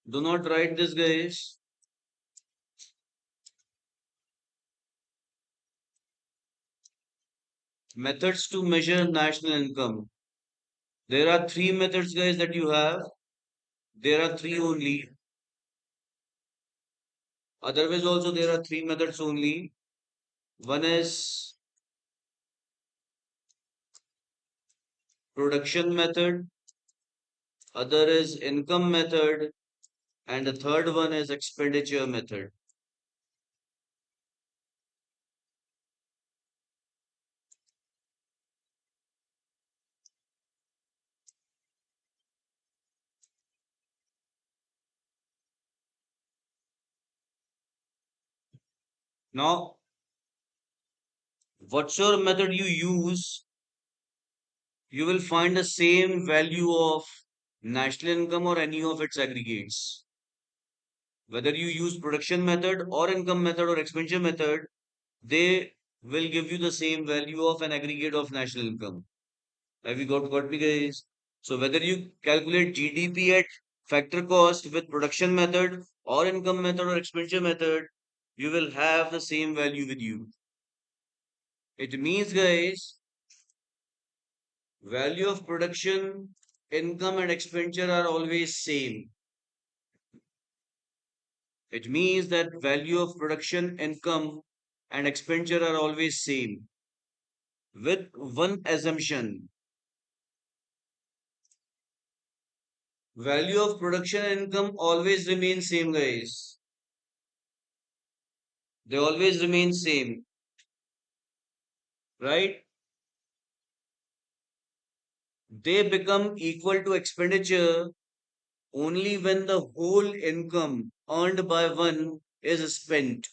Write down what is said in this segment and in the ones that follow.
Do not write this, guys. Methods to measure national income. There are three methods, guys, that you have. There are three only. Otherwise, also there are three methods only. One is production method, other is income method, and the third one is expenditure method. Now, whatsoever method you use, you will find the same value of national income or any of its aggregates. Whether you use production method or income method or expenditure method, they will give you the same value of an aggregate of national income. Have you got me, guys? So whether you calculate GDP at factor cost with production method or income method or expenditure method, you will have the same value with you. It means, guys, value of production, income and expenditure are always same. It means that value of production, income and expenditure are always same with one assumption. Value of production and income always remain same, guys. They always remain same, right? They become equal to expenditure only when the whole income earned by one is spent.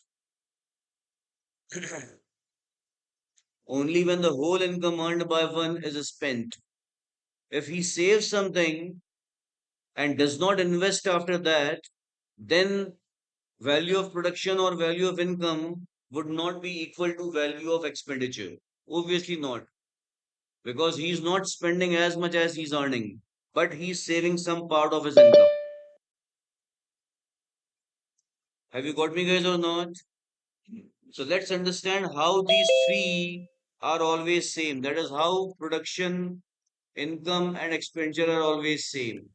Only when the whole income earned by one is spent. If he saves something and does not invest after that, then value of production or value of income would not be equal to value of expenditure. Obviously not, because he is not spending as much as he's earning, but he's saving some part of his income. Have you got me, guys, or not? So let's understand how these three are always same. That is how production, income, and expenditure are always same.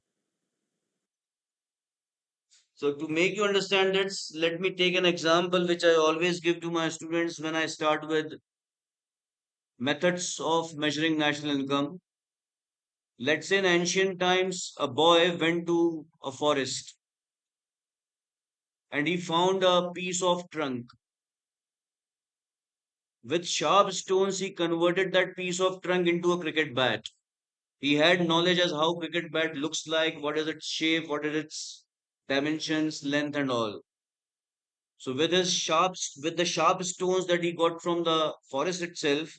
So to make you understand this, let me take an example which I always give to my students when I start with methods of measuring national income. Let's say in ancient times, a boy went to a forest and he found a piece of trunk. With sharp stones, he converted that piece of trunk into a cricket bat. He had knowledge as how cricket bat looks like, what is its shape, what is its dimensions, length, and all. So with the sharp stones that he got from the forest itself,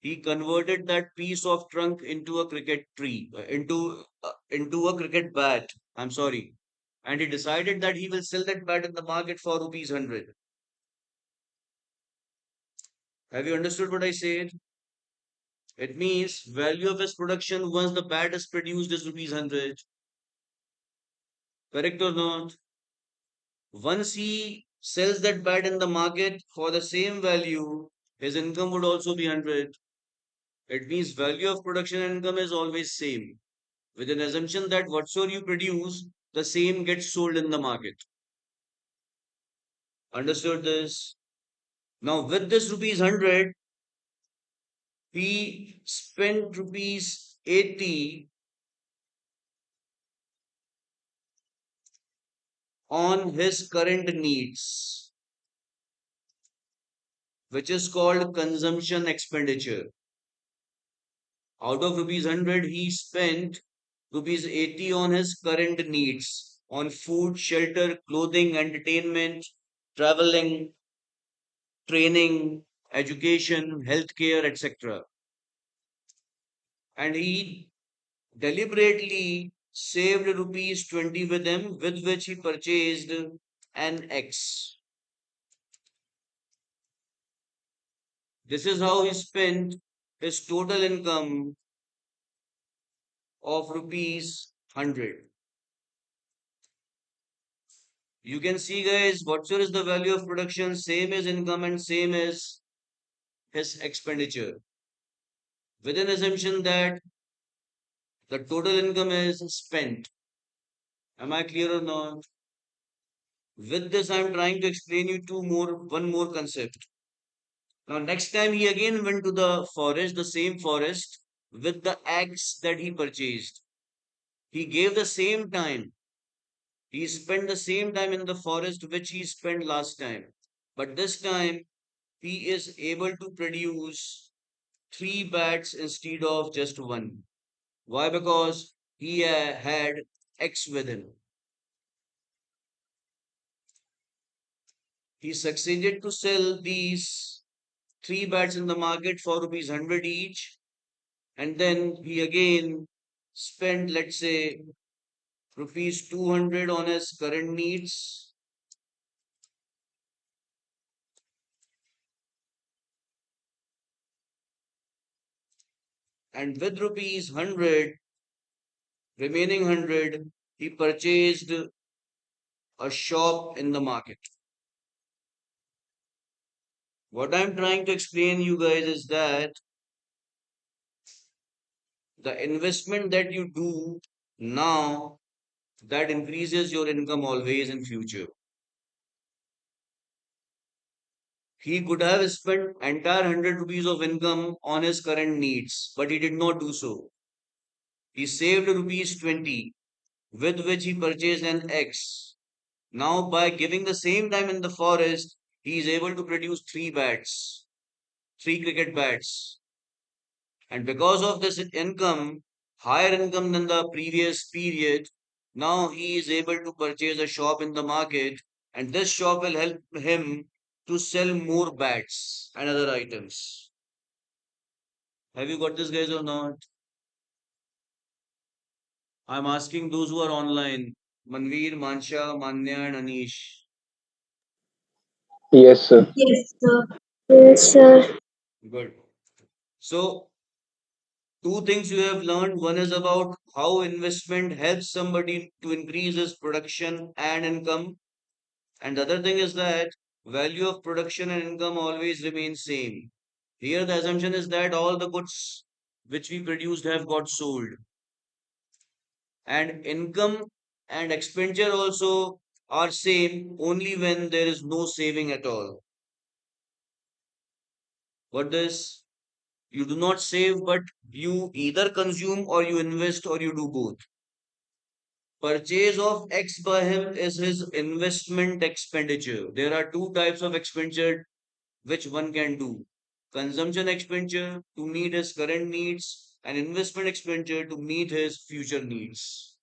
he converted that piece of trunk into a cricket tree, into a cricket bat. I'm sorry, and he decided that he will sell that bat in the market for rupees 100. Have you understood what I said? It means value of his production once the bat is produced is rupees 100. Correct or not? Once he sells that bat in the market for the same value, his income would also be 100. It means value of production and income is always same, with an assumption that whatsoever you produce, the same gets sold in the market. Understood this? Now with this rupees 100, he spent rupees 80 on his current needs, which is called consumption expenditure. Out of rupees 100, he spent rupees 80 on his current needs, on food, shelter, clothing, entertainment, traveling, training, education, healthcare, etc. And he deliberately saved rupees 20 with him, with which he purchased an X. This is how he spent his total income of rupees 100. You can see, guys, whatsoever is the value of production, same as income and same as his expenditure. With an assumption that the total income is spent. Am I clear or not? With this, I am trying to explain you one more concept. Now, next time he again went to the forest, the same forest, with the axe that he purchased. He gave the same time. He spent the same time in the forest which he spent last time. But this time, he is able to produce three bats instead of just one. Why? Because he had X with him. He succeeded to sell these three bats in the market for rupees 100 each, and then he again spent, let's say, rupees 200 on his current needs, and with rupees 100, remaining 100, he purchased a shop in the market. What I'm trying to explain you guys is that the investment that you do now, that increases your income always in future. He could have spent entire 100 rupees of income on his current needs, but he did not do so. He saved rupees 20, with which he purchased an X. Now, by giving the same time in the forest, he is able to produce three cricket bats. And because of this income, higher income than the previous period, now he is able to purchase a shop in the market, and this shop will help him to sell more bats and other items. Have you got this, guys, or not? I'm asking those who are online. Manveer, Mansha, Manya, and Anish. Yes, sir. Yes, sir. Yes, sir. Good. So, two things you have learned. One is about how investment helps somebody to increase his production and income. And the other thing is that value of production and income always remains same. Here the assumption is that all the goods which we produced have got sold. And income and expenditure also are same only when there is no saving at all. What this? You do not save, but you either consume or you invest or you do both. Purchase of X by him is his investment expenditure. There are two types of expenditure which one can do: consumption expenditure to meet his current needs, and investment expenditure to meet his future needs.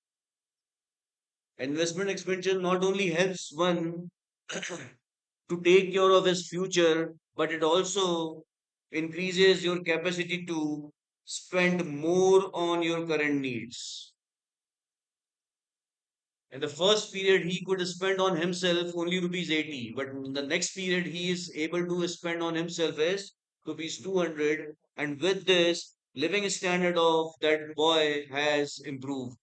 Investment expenditure not only helps one to take care of his future, but it also increases your capacity to spend more on your current needs. In the first period, he could spend on himself only rupees 80, but in the next period, he is able to spend on himself as rupees 200. And with this, living standard of that boy has improved.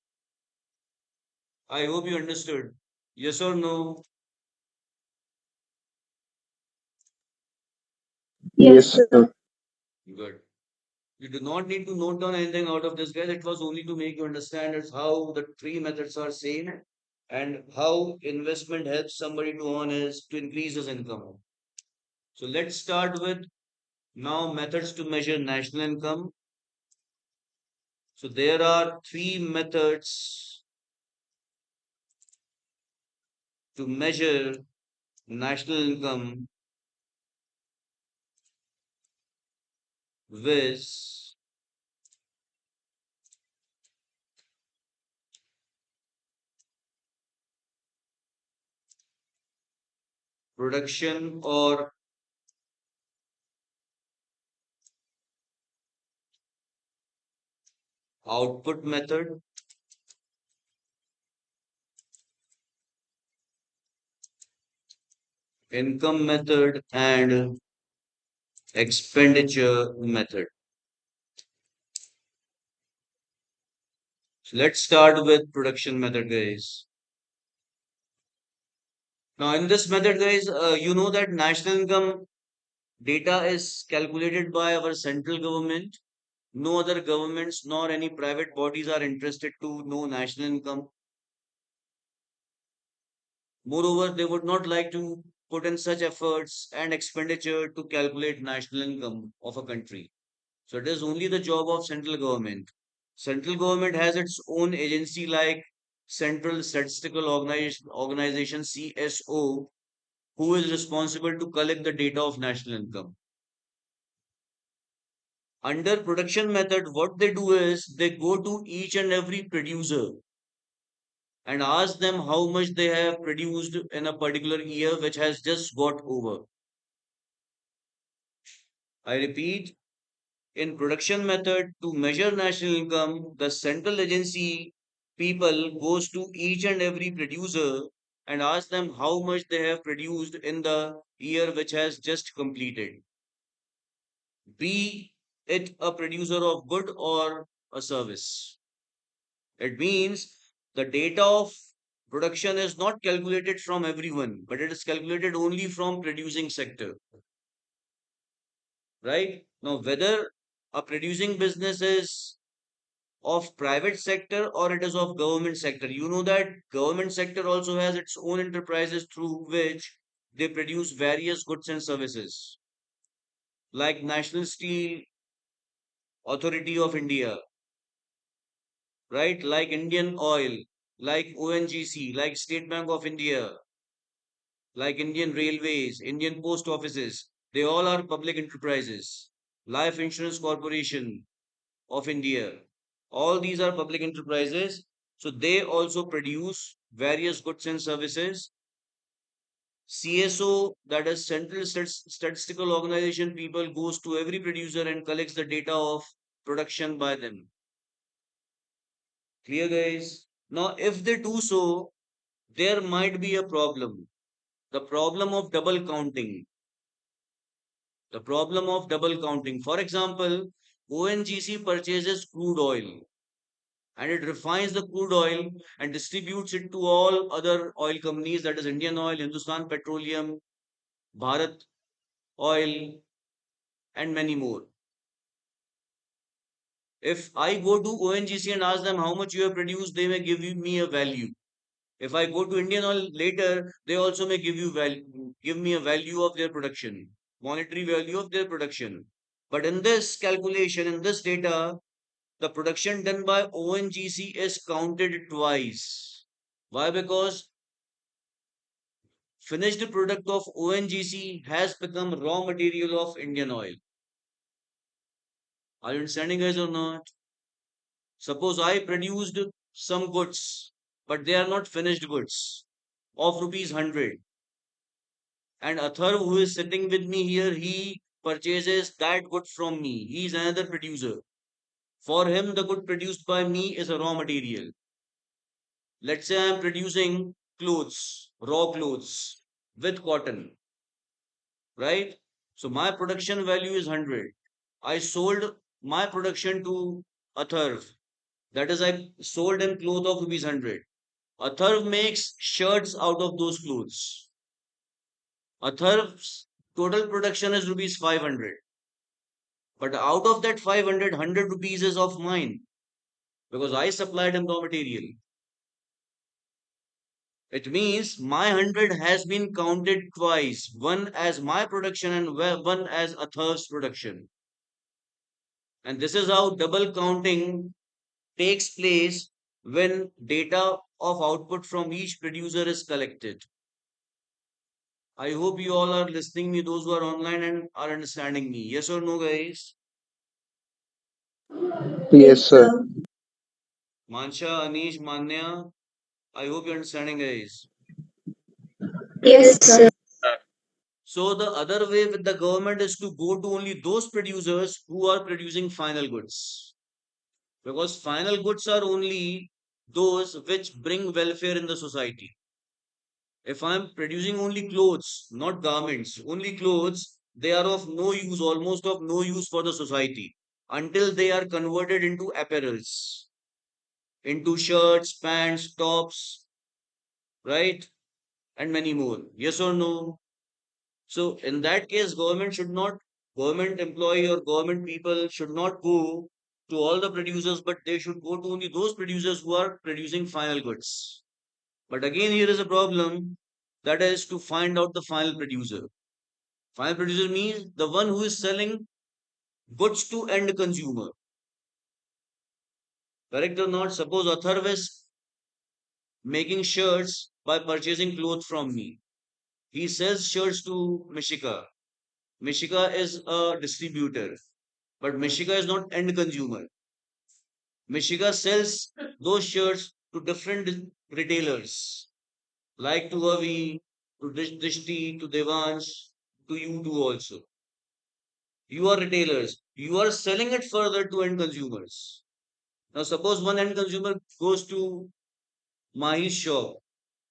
I hope you understood. Yes or no? Yes, Yes, sir. sir. Good. You do not need to note down anything out of this, guys. It was only to make you understand as how the three methods are same and how investment helps somebody to earn his to increase his income. So let's start with now methods to measure national income. So there are three methods to measure national income, viz. Production or output method, income method, and expenditure method. So let's start with production method, guys. Now, in this method, guys, you know that national income data is calculated by our central government. No other governments nor any private bodies are interested to know national income. Moreover, they would not like to put in such efforts and expenditure to calculate national income of a country. So it is only the job of central government. Central government has its own agency like Central Statistical Organization CSO, who is responsible to collect the data of national income. Under production method, what they do is they go to each and every producer and ask them how much they have produced in a particular year which has just got over. I repeat, in production method to measure national income, the central agency people goes to each and every producer and ask them how much they have produced in the year which has just completed. Be it a producer of good or a service. It means the data of production is not calculated from everyone, but it is calculated only from producing sector, right? Now, whether a producing business is of private sector or it is of government sector, you know that government sector also has its own enterprises through which they produce various goods and services, like National Steel Authority of India, right? Like Indian Oil, like ONGC, like State Bank of India, like Indian Railways, Indian Post Offices, they all are public enterprises. Life Insurance Corporation of India, all these are public enterprises. So they also produce various goods and services. CSO, that is Central Statistical Organization people, goes to every producer and collects the data of production by them. Clear, guys? Now, if they do so, there might be a problem. The problem of double counting. The problem of double counting. For example, ONGC purchases crude oil and it refines the crude oil and distributes it to all other oil companies, that is Indian Oil, Hindustan Petroleum, Bharat Oil, and many more. If I go to ONGC and ask them how much you have produced, they may give me a value. If I go to Indian Oil later, they also may give me a value of their production, monetary value of their production. But in this calculation, in this data, the production done by ONGC is counted twice. Why? Because finished product of ONGC has become raw material of Indian Oil. Are you understanding, guys, or not? Suppose I produced some goods, but they are not finished goods of rupees 100. And Athar, who is sitting with me here, he purchases that good from me. He is another producer. For him, the good produced by me is a raw material. Let's say I am producing clothes, raw clothes with cotton, right? So my production value is 100. I sold my production to Atharv. That is, I sold him cloth of rupees 100. Atharv makes shirts out of those clothes. Atharv's total production is rupees 500. But out of that 500, 100 rupees is of mine because I supplied him raw material. It means my 100 has been counted twice, one as my production and one as Atharv's production. And this is how double counting takes place when data of output from each producer is collected. I hope you all are listening me, those who are online and are understanding me. Yes or no, guys? Yes, Yes, sir. sir. Mansha, Anish, Manya, I hope you're understanding, guys. Yes, Yes, sir. sir. So the other way with the government is to go to only those producers who are producing final goods. Because final goods are only those which bring welfare in the society. If I'm producing only clothes, not garments, only clothes, they are of no use, almost of no use for the society until they are converted into apparels, into shirts, pants, tops, right? and many more. Yes or no? So in that case, government employee or government people should not go to all the producers, but they should go to only those producers who are producing final goods. But again, here is a problem, that is to find out the final producer. Final producer means the one who is selling goods to end consumer. Correct or not? Suppose Atharv is making shirts by purchasing clothes from me. He sells shirts to Mishika. Mishika is a distributor, but Mishika is not end consumer. Mishika sells those shirts to different retailers, like to Avi, to Dishti, to Devansh, to you too also. You are retailers. You are selling it further to end consumers. Now, suppose one end consumer goes to Mahi's shop.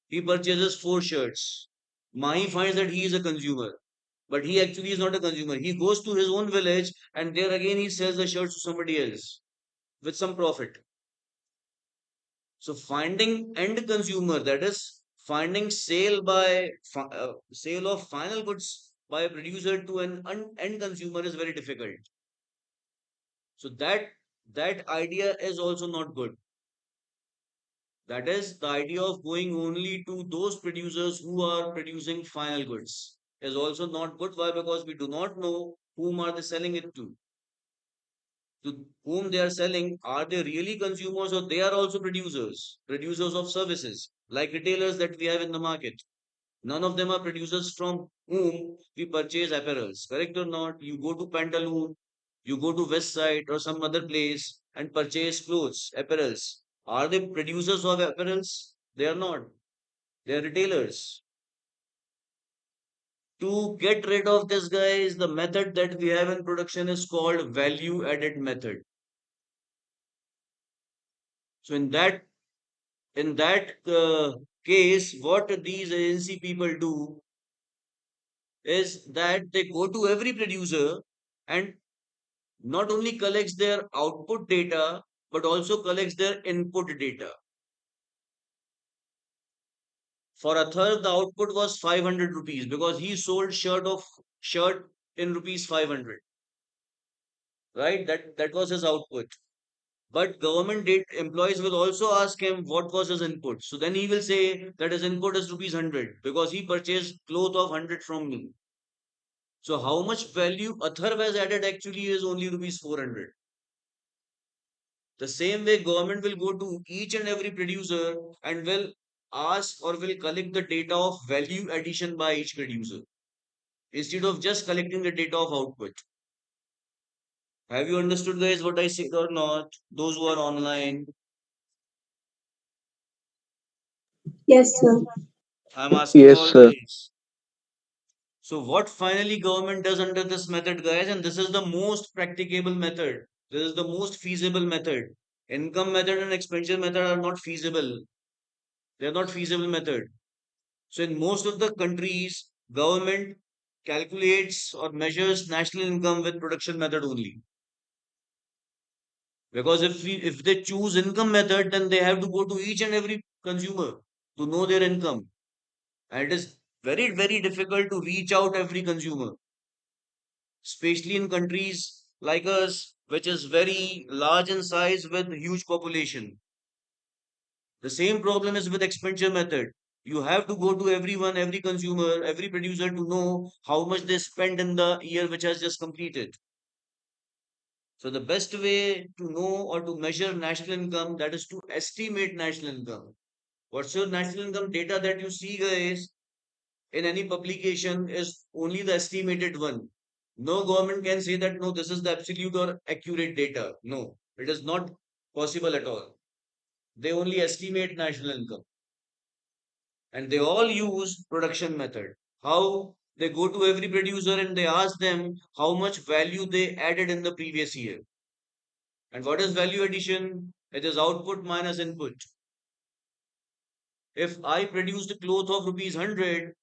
He purchases 4 shirts. Mahi finds that he is a consumer, but he actually is not a consumer. He goes to his own village and there again he sells the shirts to somebody else with some profit. So finding end consumer, that is finding sale of final goods by a producer to an end consumer is very difficult. So that idea is also not good. That is the idea of going only to those producers who are producing final goods is also not good. Why? Because we do not know whom are they selling it to whom they are selling. Are they really consumers or they are also producers of services like retailers that we have in the market? None of them are producers from whom we purchase apparels. Correct or not? You go to Pantaloon, you go to West Side or some other place and purchase clothes, apparels. Are they producers of apparels? They are not. They are retailers. To get rid of this, guys, the method that we have in production is called value added method. So in that case, what these agency people do is that they go to every producer and not only collects their output data but also collects their input data. For a third, the output was 500 rupees because he sold shirt in rupees 500, right? That was his output. But government employees will also ask him what was his input. So then he will say that his input is rupees 100 because he purchased cloth of 100 from me. So how much value Atharv has added actually is only rupees 400. The same way government will go to each and every producer and will ask or will collect the data of value addition by each producer instead of just collecting the data of output. Have you understood, guys, what I said or not? Those who are online, Yes, sir. I'm asking Yes, all sir. guys. So what finally government does under this method, guys, and this is the most practicable method. This is the most feasible method. Income method and expenditure method are not feasible. They are not feasible method. So in most of the countries, government calculates or measures national income with production method only. Because if they choose income method, then they have to go to each and every consumer to know their income. And it is very difficult to reach out every consumer, especially in countries like us, which is very large in size with huge population. The same problem is with expenditure method. You have to go to everyone, every consumer, every producer to know how much they spent in the year which has just completed. So the best way to know or to measure national income, that is to estimate national income. What's your national income data that you see, guys, in any publication is only the estimated one. No government can say that no, this is the absolute or accurate data. No, it is not possible at all. They only estimate national income. And they all use production method. How they go to every producer and they ask them how much value they added in the previous year. And what is value addition? It is output minus input. If I produced a cloth of rupees 100,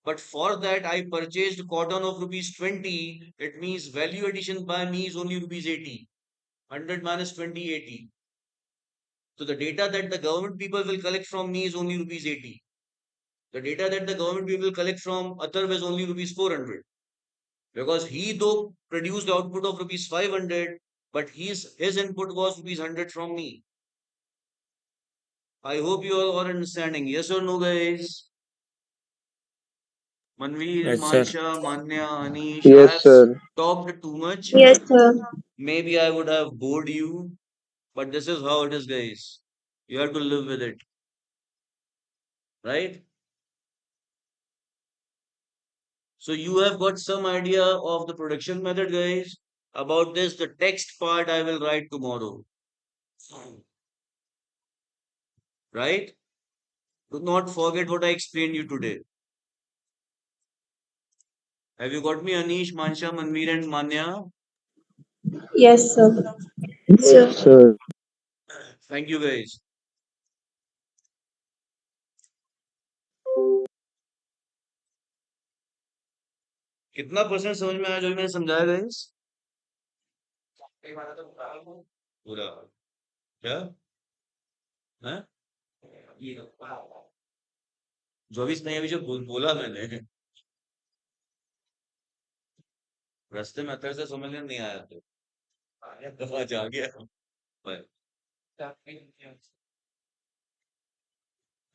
but for that I purchased cotton of rupees 20, it means value addition by me is only rupees 80. 100 minus 20, 80. So the data that the government people will collect from me is only rupees 80. The data that the government will collect from Atharv is only rupees 400 because he though produced output of rupees 500, but his input was rupees 100 from me. I hope you all are understanding. Yes or no, guys? Manveer, Yes, sir. Mansha, Manya, Anish, I Yes, have sir. talked too much. Yes, sir. Maybe I would have bored you, but this is how it is, guys. You have to live with it, right? So you have got some idea of the production method, guys. About this, the text part I will write tomorrow, right? Do not forget what I explained you today. Have you got me, Anish, Mansha, Manveer, and Manya? Yes, sir. Yes, sir. Thank you, guys. कितना percent समझ में आया जो भी मैंने समझाया, guys? पूरा क्या है? जो भी नहीं अभी जो बोला मैंने रास्ते में अतर से समझ में नहीं आया तो आज आ गया. But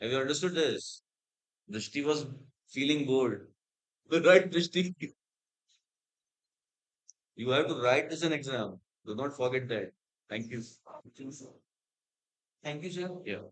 have you understood this? Drishti was feeling bored. Right, Drishti? You have to write this in exam. Do not forget that. Thank you. Thank you, sir. Yeah.